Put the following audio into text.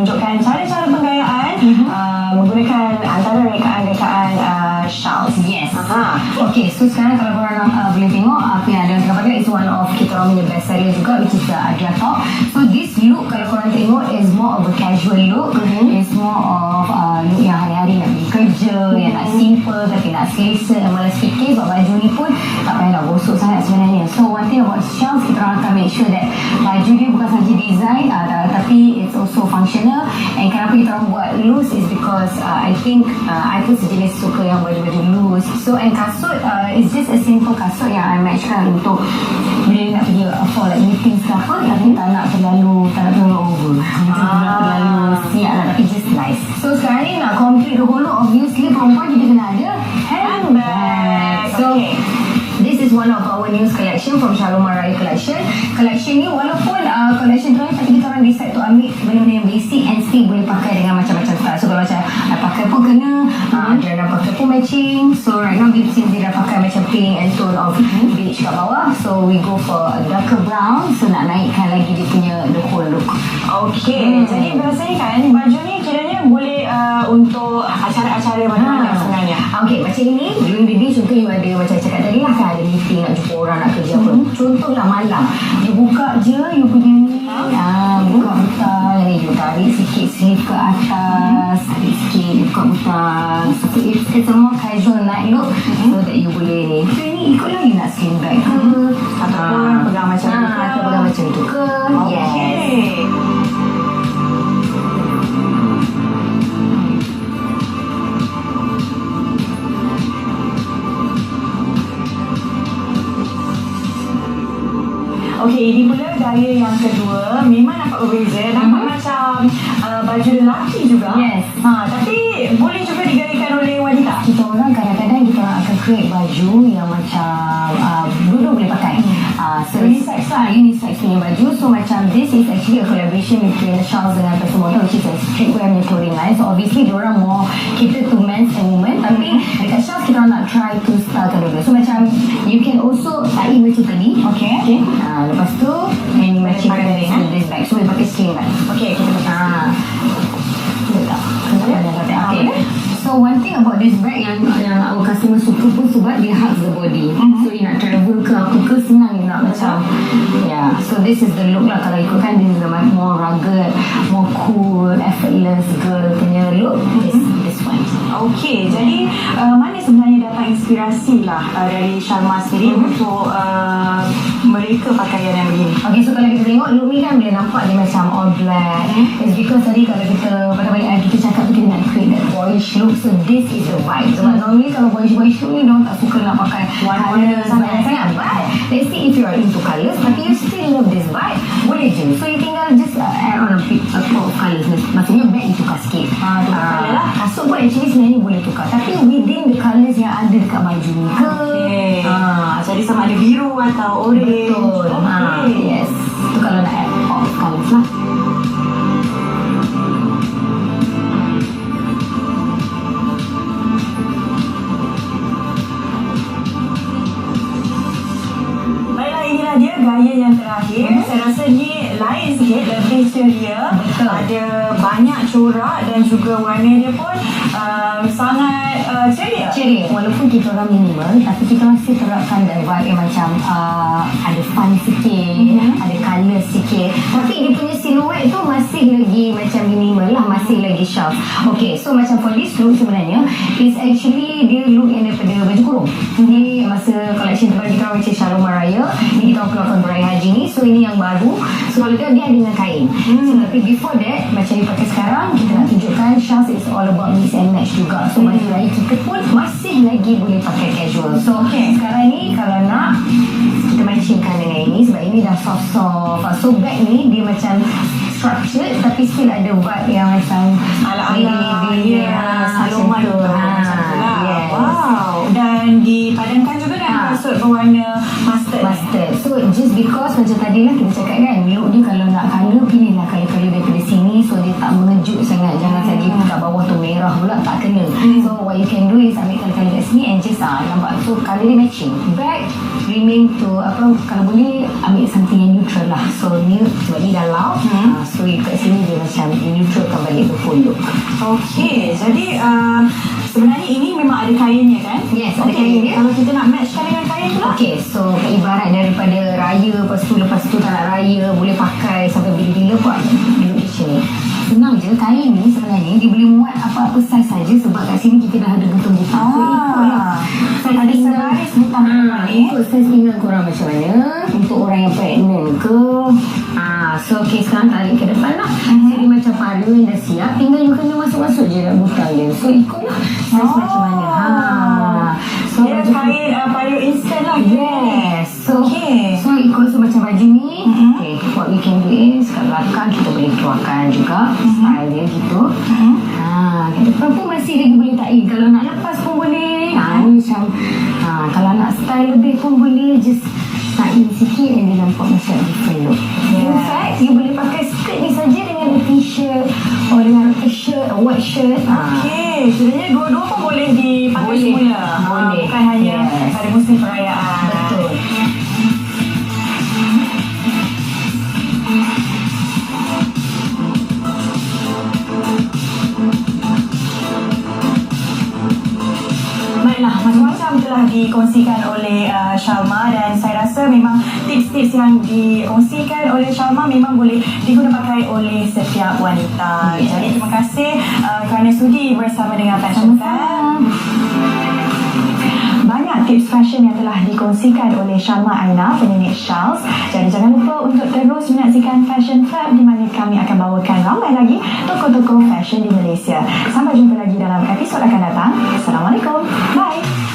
menunjukkan cara-cara penggayaan menggunakan antara rekaan-rekaan Charles. Yes. Okay, so sekarang kalau korang boleh tengok apa yang ada tengah pakai is one of kita orang punya best seller juga, which is the Adria top. So this look kalau korang tengok is more of a casual look. It's more of look yang hari-hari nak pergi kerja, yang nak simple tapi nak selesa dan malas fikir. Sebab baju ni pun tak payah nak gosok sangat sebenarnya. So one thing about Charles, kita orang akan make sure that baju dia bukan sahaja design tapi it's also functional. And kenapa kita orang buat loose is because I think I pun sejenis suka yang baju-baju loose. So and kasut is just a simple kasut yang I matchkan untuk bila nak pergi for like meetings ke apa, tapi tak nak terlalu over, tak terlalu siap lah, tapi just nice. So sekarang ni nak complete the whole look, obviously perempuan kita kena ada handbag. So this is one of our news collection from Shalom Raya collection. Collection ni walaupun collection terakhir, tapi kita orang decide to ambil benda-benda yang basic and still boleh pakai dengan macam-macam style. So kalau macam I pakai pun kena, dia dah pakai pun matching. So right now since dia dah pakai macam pink and tone of beige kat bawah, so we go for a darker brown. So nak naikkan lagi dia punya the whole look. Okay, jadi biasanya kan baju ni kiranya boleh untuk acara-acara mana-mana sebenarnya. Okay, macam ini during the day contoh you ada macam cakap tadi lah kan, ada meeting nak jumpa orang nak kerja apa. Contohlah malam you buka je you punya ni buka jadi you tarik sikit sleeve ke atas, tarik sikit buka butang. So it's a more casual night look, so that you boleh ni. So ini ikut lagi nak slim bag ke ataupun pegang macam tu ke, atau pegang macam tu ke. Yes. Okey, ini pula gaya yang kedua. Memang nampak berbeza, nampak macam baju lelaki juga. Yes. Tapi boleh juga digayakan oleh wanita. Kita orang kadang-kadang kita orang akan create baju yang macam dua-dua boleh pakai. So unisex lah, unisex punya baju. So macam this is actually a collaboration between Charles dengan Persimota, which is a streetwear punya clothing line. So obviously diorang more cater to men's and women, tapi dekat Charles kita orang nak try to stylekan dulu. So macam you can also tarik macam tadi. Okay. Lepas tu ini matchingkan dengan this bag. So we pakai sling bag. Okay, kita pakai Okay. So one thing about this bag yang our customer suka pun sebab dia hugs the body. So you nak travel ke apa ke senang you nak macam so this is the look lah. Kalau ikutkan this is the more rugged, more cool, effortless girl punya look is this one. Okay, jadi mana sebenarnya dapat inspirasi lah dari Shalma sendiri untuk mereka pakaian yang begini? Okay, so kalau kita tengok look ni kan boleh nampak dia macam all black. It's because tadi kalau kita pada balik kita cakap tu kita nak create that boyish look. So this is the vibe. Sebab normally kalau boyish look ni diorang tak suka nak pakai warna sangat-sangat. But let's say if you are into colours tapi you still love this vibe, boleh je. So you tinggal just add on a pot of colours. Maksudnya bag ditukar sikit. Kasut pun actually sebenarnya boleh tukar, tapi within the colours yang ada dekat baju ni ke. Jadi sama ada biru atau orange. Betul. Yes. Itu kalau nak add pot of colours lah. Dia gaya yang terakhir. Saya rasa ni lain sikit, lebih ceria. Ada banyak corak dan juga warna dia pun sangat ceria. Walaupun kita orang minimal, tapi kita masih terapkan that vibe yang macam ada fun sikit, ada colour sikit, tapi dia punya siluet tu masih lagi macam minimal lah, masih lagi sharp. Okay, so macam for this look sebenarnya is actually dia look yang daripada baju kurung. Ni masa collection terbaru kita orang macam Shalom Raya ni, kita keluarkan beraya haji ni. So ini yang baru. So kalau dia ada dengan kain. So tapi before that, macam dia pakai sekarang, kita nak tunjukkan Charles is all about mix and match juga. So baju raya kita pun masih lagi boleh pakai casual. So sekarang ni kalau nak kita matchingkan dengan ini, sebab ini dah soft-soft. So bag ni dia macam structured tapi still ada vibe yang macam ala-ala Saloma tu. Wow. Dan dipadankan juga dengan kasut berwarna mustard. So just because macam tadi lah kita cakap kan, look dia kalau nak colour, pilihlah colour-colour daripada sini. So dia tak sejuk sangat. Jangan saja kat bawah tu merah pula, tak kena. So what you can do is ambil kali-kali kat sini and just nampak tu colour dia matching. Back remain to kalau boleh ambil something yang neutral lah. So ni sebab ni dah loud, so kat sini dia macam neutralkan balik tu full look. Okey, jadi sebenarnya ini memang ada kainnya kan? Yes, ada Okey, kain dia. kalau kita nak matchkan dengan kain tu lah. Okay, so ibarat daripada raya, lepas tu tak nak raya, boleh pakai sampai bila-bila buat look macam ni. Senang je, kain ni sebenarnya dia boleh muat apa-apa saiz saja sebab kat sini kita dah ada butang-butang. So ikutlah saiz ada pinggang, sebaris butang ikut saiz pinggang korang macam mana. Untuk orang yang pregnant ke, so okay, sekarang tarik ke depan lah. Jadi macam paru yang dah siap, tinggal you kena masuk-masuk je dalam butang dia. So ikutlah saiz macam mana. So dia kain paru instant lah. yes, so Okay. so ikut macam baju ni. Okay, what we can do is kat belakang kita boleh keluarkan juga style dia gitu. Kat depan pun masih lagi boleh taik. Kalau nak lepas pun boleh. Ni macam kalau nak style lebih pun boleh, just taik sikit and dia nampak macam different look. In fact, you boleh pakai skirt ni saja dengan a t-shirt or dengan a shirt, a white shirt. Okey, sebenarnya dua-dua pun boleh dipakai Boleh. semula. Boleh. Bukan hanya Yes. pada musim perayaan. Betul. Baiklah, macam-macam telah dikongsikan oleh Shalma dan saya rasa memang tips-tips yang dikongsikan oleh Shalma memang boleh diguna pakai oleh setiap wanita. Yes. Jadi terima kasih kerana sudi bersama dengan Fashion Fam. Banyak tips fashion yang telah dikongsikan oleh Shalma Aina, penyanyi Charles. Jadi jangan lupa untuk terus menyaksikan Fashion Fab di mana kami akan bawakan ramai lagi toko-toko fashion di Malaysia. Sampai jumpa lagi dalam episod akan datang. Assalamualaikum. Bye.